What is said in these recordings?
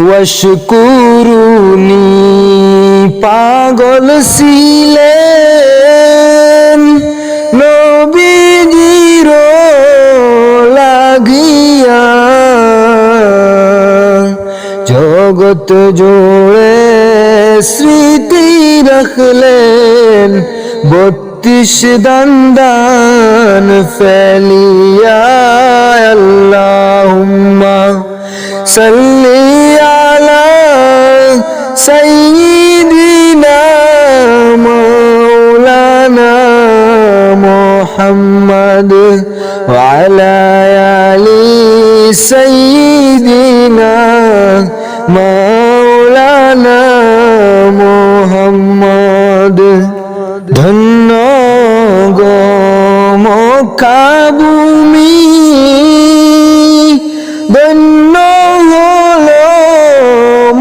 ওয়াশকুরুনি পাগল ছিলেন নবীজির লাগিয়া, জগত জোড়ে স্মৃতি রাখলেন 32 দান ফেলিয়া। আল্লাহুম্মা সাল্লি আলা সাইয়্যিদিনা মাওলানা মুহাম্মদ ওয়া আলা আলি সাইয়্যিদিনা মাওলানা মুহাম্মদ। ধন্য গো মক্কা ভূমি, ধন্য হলো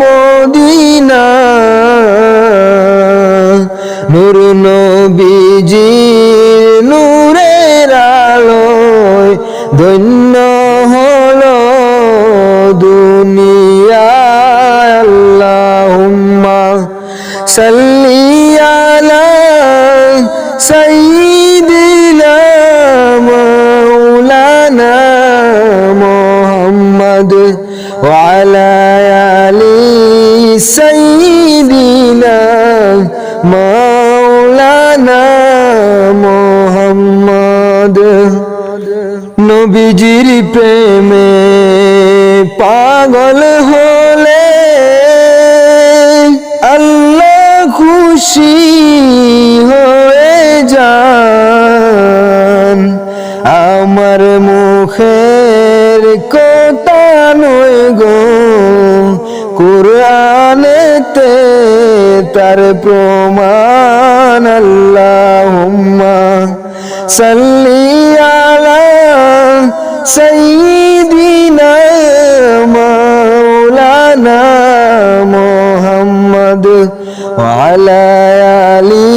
মদিনা, নূর নবীজির নূরের আলোয় ধন্য হলো দুনিয়া। আল্লাহুম্মা সাল্লি আলা সাইয়্যিদিনা মাওলানা মুহাম্মদ ওয়া আলা আলি সাইয়্যিদিনা মাওলানা মুহাম্মদ। নবীজির প্রেমে পাগল হলে আল্লাহ খুশি হয়ে যান। আমার মুখের কথা নয় গো, কুরআনেতে তার প্রমাণ। আল্লাহুম্মা সাল্লি আলা সাইয়্যিদিনা মাওলানা মুহাম্মদ ওয়া আলা আলি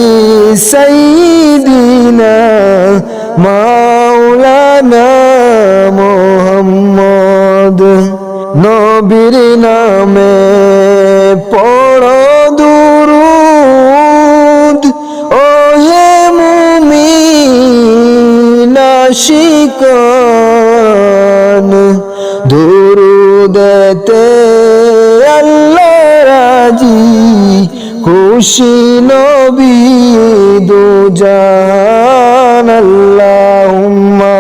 সাইয়্যিদিনা মাওলানা মুহাম্মদ। নবীর নামে পড়ো দুরূদ, ও হে মুমিন আশিকান। দুরূদেতে আল্লাহ রাজি, খুশি নবী দুজাহান। আল্লাহুম্মা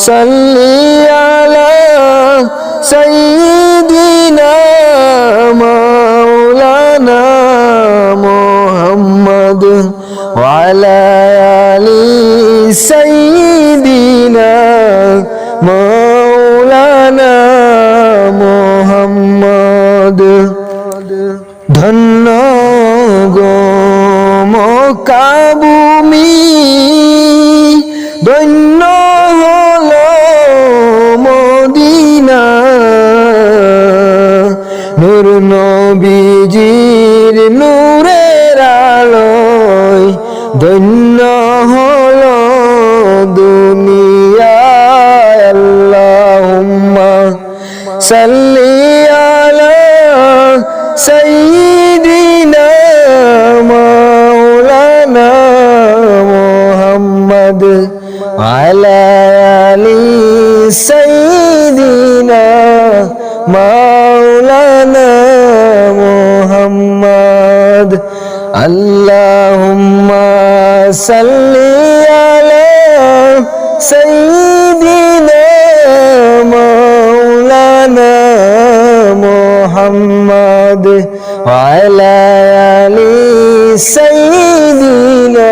সাল্লি আলা সাইয়্যিদিনা মাওলানা মুহাম্মদ ওয়া আলা আলি সাইয়্যিদিনা মাওলানা মুহাম্মদ। ধন্য গো মক্কা ভূমি, ধন্য হলো মদিনা, নূর নবীজির নূরের আলোয় ধন্য হলো দুনিয়া। আল্লাহুম্মা সাল্লি আলা সাইয়্যিদিনা মাওলানা মুহাম্মদ ওয়া আলা আলি সাইয়্যিদিনা মাওলানা মুহাম্মদ। আল্লাহুম্মা সাল্লি আলা সাইয়্যিদিনা মাওলানা মুহাম্মদ ওয়া আলা আলি সাইয়্যিদিনা